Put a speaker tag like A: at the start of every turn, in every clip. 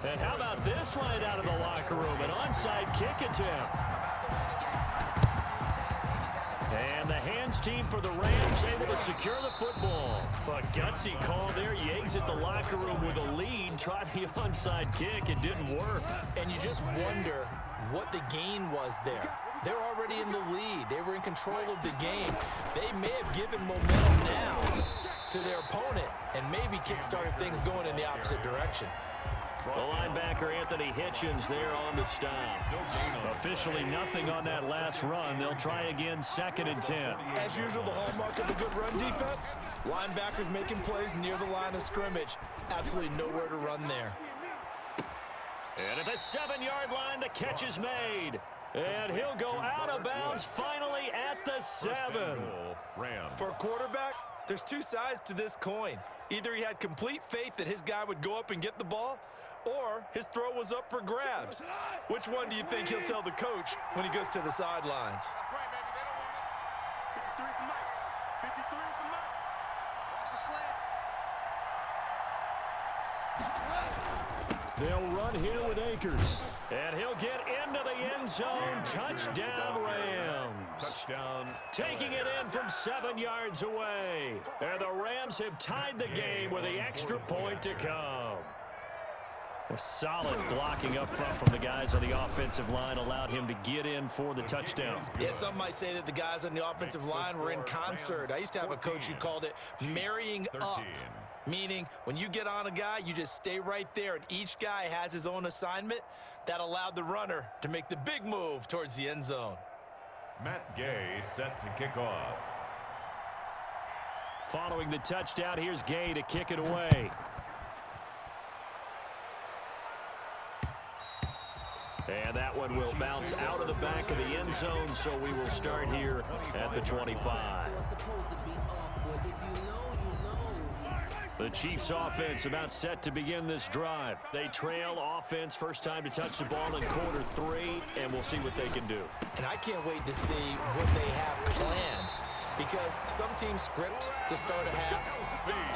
A: And how about this right out of the locker room? An onside kick attempt. And the hands team for the Rams able to secure the football. But gutsy call there. You exit the locker room with a lead. Try the onside kick. It didn't work.
B: And you just wonder what the gain was there. They're already in the lead. They were in control of the game. They may have given momentum now to their opponent and maybe kick-started things going in the opposite direction.
A: The linebacker, Anthony Hitchens, there on the stop. Officially nothing on that last run. They'll try again, 2nd and 10.
B: As usual, the hallmark of a good run defense, linebackers making plays near the line of scrimmage. Absolutely nowhere to run there.
A: And at the 7-yard line, the catch is made. And he'll go out of bounds finally at the 7.
B: For a quarterback, there's two sides to this coin. Either he had complete faith that his guy would go up and get the ball, or his throw was up for grabs. Which one do you think he'll tell the coach when he goes to the sidelines?
C: That's right, baby. They don't want it. 53 at the mic. 53 at the mic. Watch the slant.
A: They'll run here with Akers. And he'll get into the end zone. Touchdown, Rams.
D: Touchdown.
A: Taking it in from 7 yards away. And the Rams have tied the game with the extra point to come. A solid blocking up front from the guys on the offensive line allowed him to get in for the touchdown.
B: Yeah, some might say that the guys on the offensive line were in concert. I used to have a coach who called it marrying up. Meaning, when you get on a guy, you just stay right there, and each guy has his own assignment. That allowed the runner to make the big move towards the end zone.
D: Matt Gay set to kick off.
A: Following the touchdown, here's Gay to kick it away. And that one will bounce out of the back of the end zone, so we will start here at the 25. The Chiefs offense about set to begin this drive. They trail offense, first time to touch the ball in quarter 3, and we'll see what they can do.
B: And I can't wait to see what they have planned, because some teams script to start a half.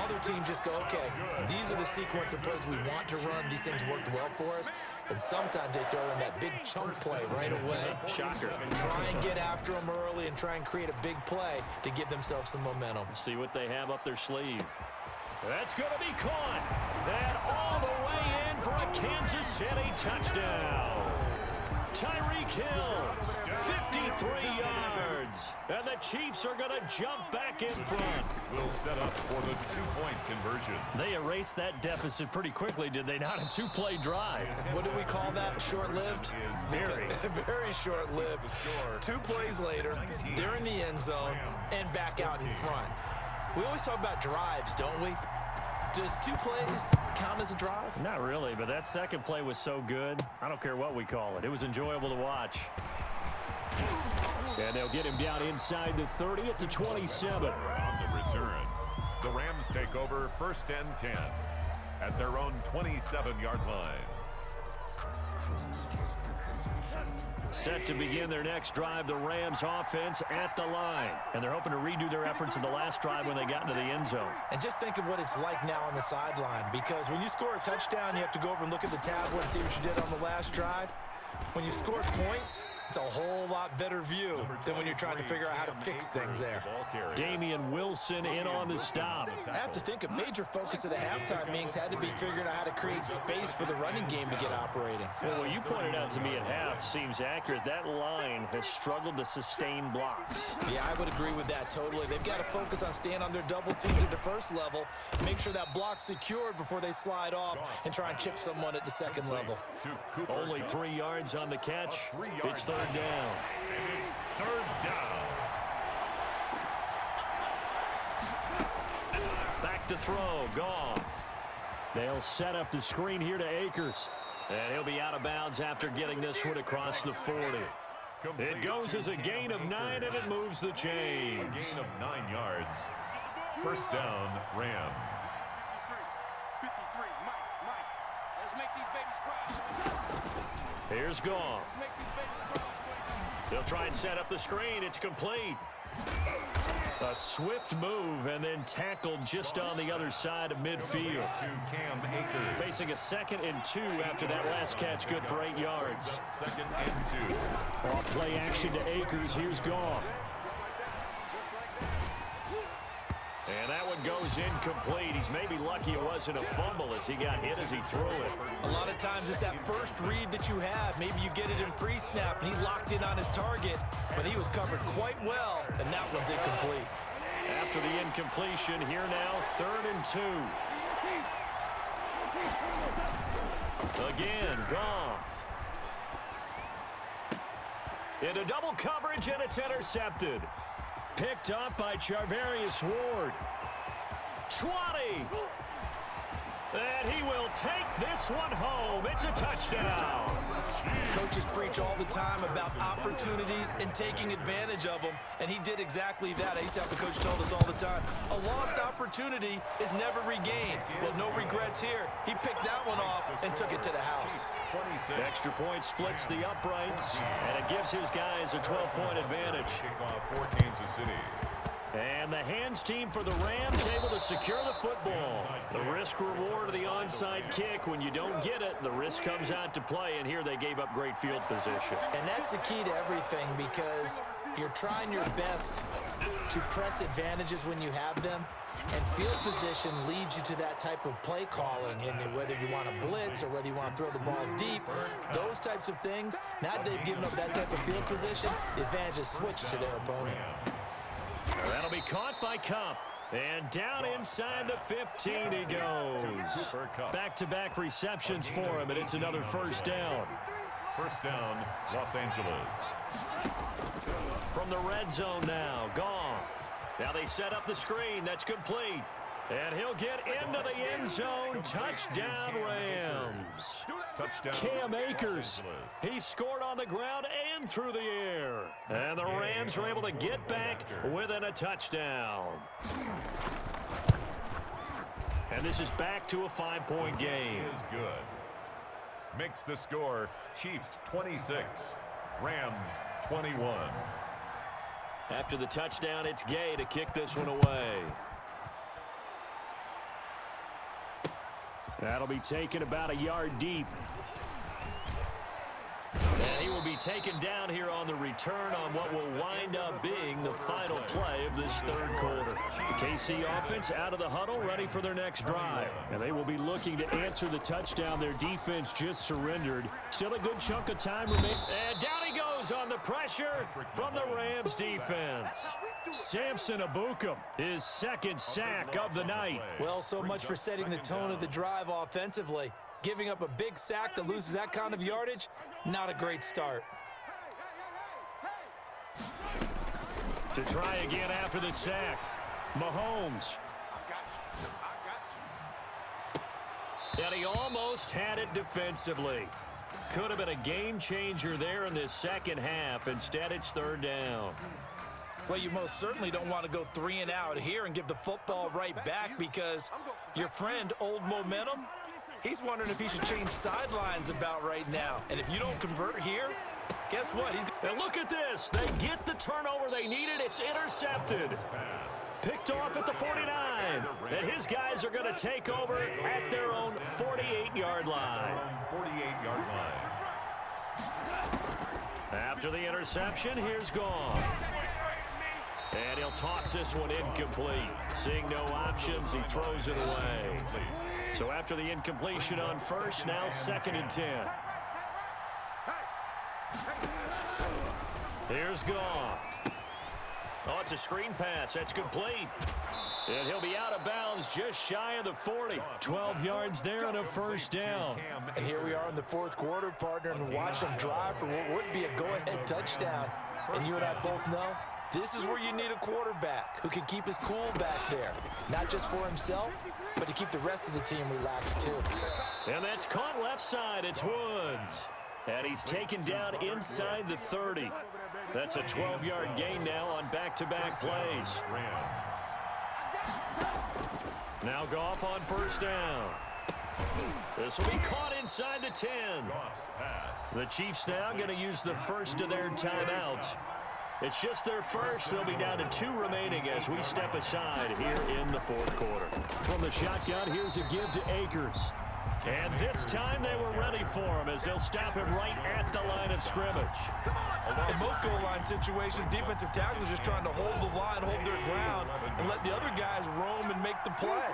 B: Other teams just go, okay, these are the sequence of plays we want to run. These things worked well for us. And sometimes they throw in that big chunk play right away.
A: Shocker.
B: Try and get after them early and try and create a big play to give themselves some momentum.
A: See what they have up their sleeve. That's going to be caught. And all the way in for a Kansas City touchdown. Tyreek Hill, 53 yards. And the Chiefs are going to jump back in front.
D: Will set up for the 2-point conversion.
A: They erased that deficit pretty quickly, did they not? A 2-play drive.
B: What do we call that? Short-lived?
A: Very.
B: Very short-lived. 2 plays later, they're in the end zone and back out in front. We always talk about drives, don't we? Does 2 plays count as a drive?
A: Not really, but that second play was so good. I don't care what we call it. It was enjoyable to watch. And they'll get him down inside the 30 at the 27.
D: On the return, the Rams take over 1st and 10 at their own 27-yard line.
A: Set to begin their next drive, the Rams offense at the line. And they're hoping to redo their efforts in the last drive when they got into the end zone.
B: And just think of what it's like now on the sideline, because when you score a touchdown, you have to go over and look at the tablet and see what you did on the last drive. When you score points, it's a whole lot better view than when you're trying to figure out how to fix things there.
A: Damian Wilson in on the stop.
B: I have to think a major focus of the halftime meetings had to be figuring out how to create space for the running game to get operating.
A: Well, what you pointed out to me at half seems accurate. That line has struggled to sustain blocks.
B: Yeah, I would agree with that totally. They've got to focus on staying on their double teams at the first level, make sure that block's secured before they slide off and try and chip someone at the second level.
A: Only 3 yards on the catch. It's 3rd down.
D: And it's 3rd down.
A: Back to throw. Goff. They'll set up the screen here to Akers. And he'll be out of bounds after getting this one across the 40. It goes as a gain of 9, and it moves the chains.
D: A gain of 9 yards. 1st down, Rams.
C: 53. Mike. Let's make these babies cry.
A: Here's Goff.
C: Let's make these babies cry.
A: They'll try and set up the screen. It's complete. A swift move and then tackled just on the other side of midfield.
D: To Cam Akers.
A: facing a 2nd and 2 after that last catch. Good for 8 yards.
D: 2nd and 2.
A: Off play action to Akers. Here's Goff. And that one goes incomplete. He's maybe lucky it wasn't a fumble as he got hit as he threw it.
B: A lot of times it's that first read that you have. Maybe you get it in pre-snap, and he locked in on his target, but he was covered quite well, and that one's incomplete.
A: After the incompletion, here now, 3rd and 2. Again, Goff. Into double coverage, and it's intercepted. Picked up by Charvarius Ward. 20. And he will take this one home. It's a touchdown.
B: Coaches preach all the time about opportunities and taking advantage of them, and he did exactly that. I used to have the coach told us all the time, a lost opportunity is never regained. Well, no regrets here. He picked that one off and took it to the house.
A: Extra point splits the uprights, and it gives his guys a 12-point advantage.
D: Kickoff for Kansas City.
A: And the hands team for the Rams able to secure the football. The risk reward of the onside kick. When you don't get it, the risk comes out to play, and here they gave up great field position.
B: And that's the key to everything, because you're trying your best to press advantages when you have them, and field position leads you to that type of play calling, and whether you want to blitz or whether you want to throw the ball deep, those types of things. Now they've given up that type of field position, the advantage is switched to their opponent.
A: That'll be caught by Kupp. And down inside the 15 he goes. Back-to-back receptions for him, and it's another first down.
D: First down, Los Angeles.
A: From the red zone now, Goff. Now they set up the screen. That's complete. And he'll get into the end zone. Touchdown, Rams.
D: Touchdown.
A: Cam Akers. He scored on the ground and through the air. And the Rams are able to get back within a touchdown. And this is back to a 5-point game.
D: Is good. Makes the score Chiefs 26, Rams 21.
A: After the touchdown, it's Gay to kick this one away. That'll be taken about a yard deep. And he will be taken down here on the return on what will wind up being the final play of this third quarter. The KC offense out of the huddle, ready for their next drive. And they will be looking to answer the touchdown. Their defense just surrendered. Still a good chunk of time remaining. And down he goes on the pressure from the Rams defense. Samson Abukum, his 2nd sack of the night.
B: Well, so much for setting the tone of the drive offensively. Giving up a big sack that loses that kind of yardage, not a great start.
A: To try again after the sack, Mahomes. And he almost had it defensively. Could have been a game changer there in this second half. Instead, it's 3rd down.
B: Well, you most certainly don't want to go 3 and out here and give the football right back, because your friend, Old Momentum, he's wondering if he should change sidelines about right now. And if you don't convert here, guess what?
A: And look at this. They get the turnover they needed. It's intercepted. Picked off at the 49. And his guys are going to take over at their own 48-yard line.
D: 48-yard line.
A: After the interception, here's Goff. And he'll toss this one incomplete. Seeing no options, he throws it away. So after the incompletion on first, now 2nd and 10. Here's Goff. Oh, it's a screen pass. That's complete. And he'll be out of bounds just shy of the 40. 12 yards there and a first down.
B: And here we are in the 4th quarter, partner, and watch them drive for what would be a go-ahead touchdown. And you and I both know this is where you need a quarterback who can keep his cool back there. Not just for himself, but to keep the rest of the team relaxed too.
A: And that's caught left side. It's Woods. And he's taken down inside the 30. That's a 12-yard gain now on back-to-back plays. Now Goff on first down. This will be caught inside the 10. The Chiefs now going to use the first of their timeouts. It's just their first. They'll be down to 2 remaining as we step aside here in the 4th quarter. From the shotgun, here's a give to Akers. And this time they were ready for him as they'll stop him right at the line of scrimmage.
B: In most goal line situations, defensive tackles are just trying to hold the line, hold their ground, and let the other guys roam and make the play.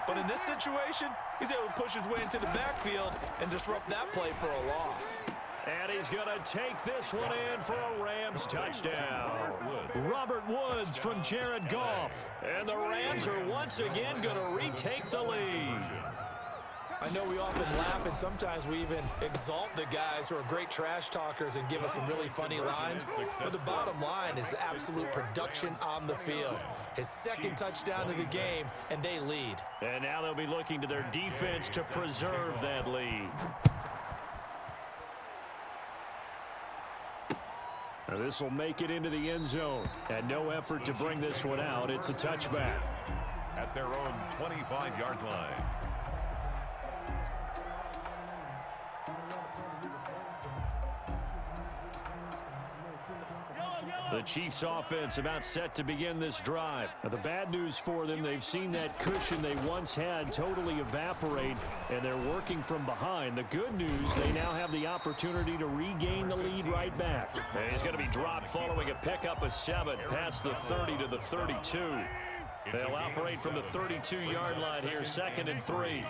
B: But in this situation, he's able to push his way into the backfield and disrupt that play for a loss.
A: And he's going to take this one in for a Rams touchdown. Robert Woods from Jared Goff. And the Rams are once again going to retake the lead.
B: I know we often laugh, and sometimes we even exalt the guys who are great trash talkers and give us some really funny lines. But the bottom line is absolute production on the field. His second touchdown of the game, and they lead.
A: And now they'll be looking to their defense to preserve that lead. Now this will make it into the end zone. And no effort to bring this one out. It's a touchback.
D: At their own 25-yard line.
A: The Chiefs offense about set to begin this drive. Now, the bad news for them, they've seen that cushion they once had totally evaporate, and they're working from behind. The good news, they now have the opportunity to regain the lead right back. And he's going to be dropped following a pickup of 7 past the 30 to the 32. They'll operate from the 32-yard line here, 2nd and 3.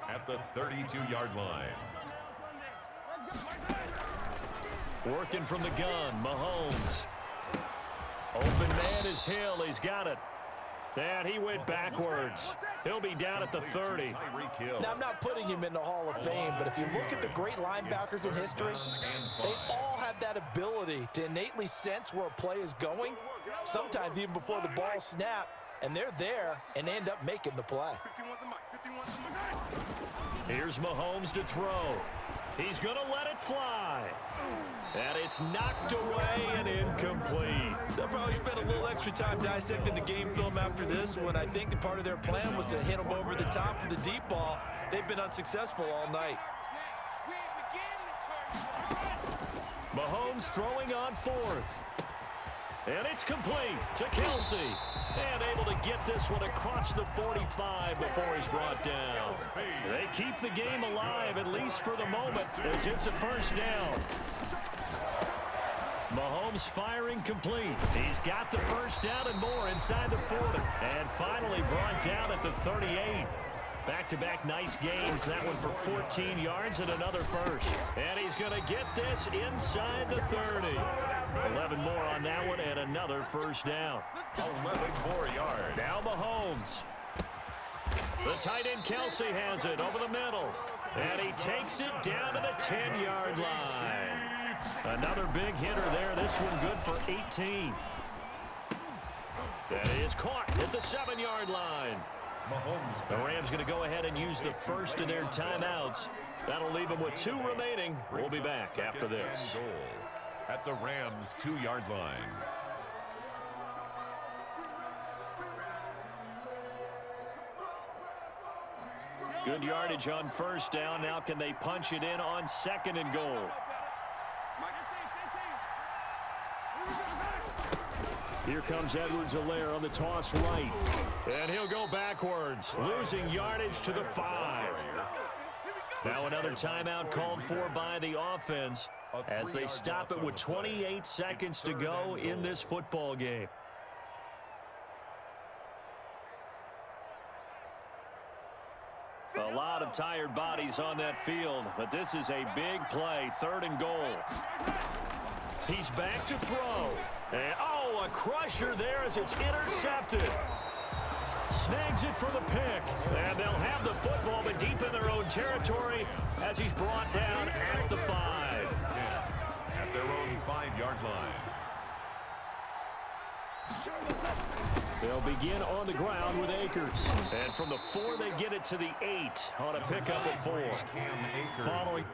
D: At the 32-yard line.
A: Working from the gun, Mahomes. Open man is Hill. He's got it. And he went backwards. He'll be down at the 30.
B: Now, I'm not putting him in the Hall of Fame, but if you look at the great linebackers in history, they all have that ability to innately sense where a play is going, sometimes even before the ball snaps, and they're there and end up making the play.
A: Here's Mahomes to throw. He's going to let it fly. And it's knocked away and incomplete.
B: They'll probably spend a little extra time dissecting the game film after this one. I think the part of their plan was to hit them over the top of the deep ball. They've been unsuccessful all night.
A: Mahomes throwing on 4th. And it's complete to Kelsey. And able to get this one across the 45 before he's brought down. They keep the game alive, at least for the moment, as it's a first down. Mahomes firing complete. He's got the first down and more inside the 40. And finally brought down at the 38. Back-to-back nice gains. That one for 14 yards and another first. And he's going to get this inside the 30. 11 more on that one and another first down.
D: 11 more yards.
A: Now Mahomes. The tight end Kelsey has it over the middle. And he takes it down to the 10-yard line. Another big hitter there. This one good for 18. That is caught at the 7-yard line. The Rams going to go ahead and use the first of their timeouts. That'll leave them with 2 remaining. We'll be back after this.
D: At the Rams' 2-yard line.
A: Good yardage on first down. Now can they punch it in on 2nd and goal? Here comes Edwards-Helaire on the toss right. And he'll go backwards, losing yardage to the 5. Now another timeout called for by the offense as they stop it with 28 seconds to go in this football game. A lot of tired bodies on that field, but this is a big play, 3rd and goal. He's back to throw. And, a crusher there as it's intercepted. Snags it for the pick. And they'll have the football, but deep in their own territory as he's brought down at the 5.
D: At their own 5-yard line.
A: They'll begin on the ground with Akers. And from the 4, they get it to the 8 on a pickup of 4. Following.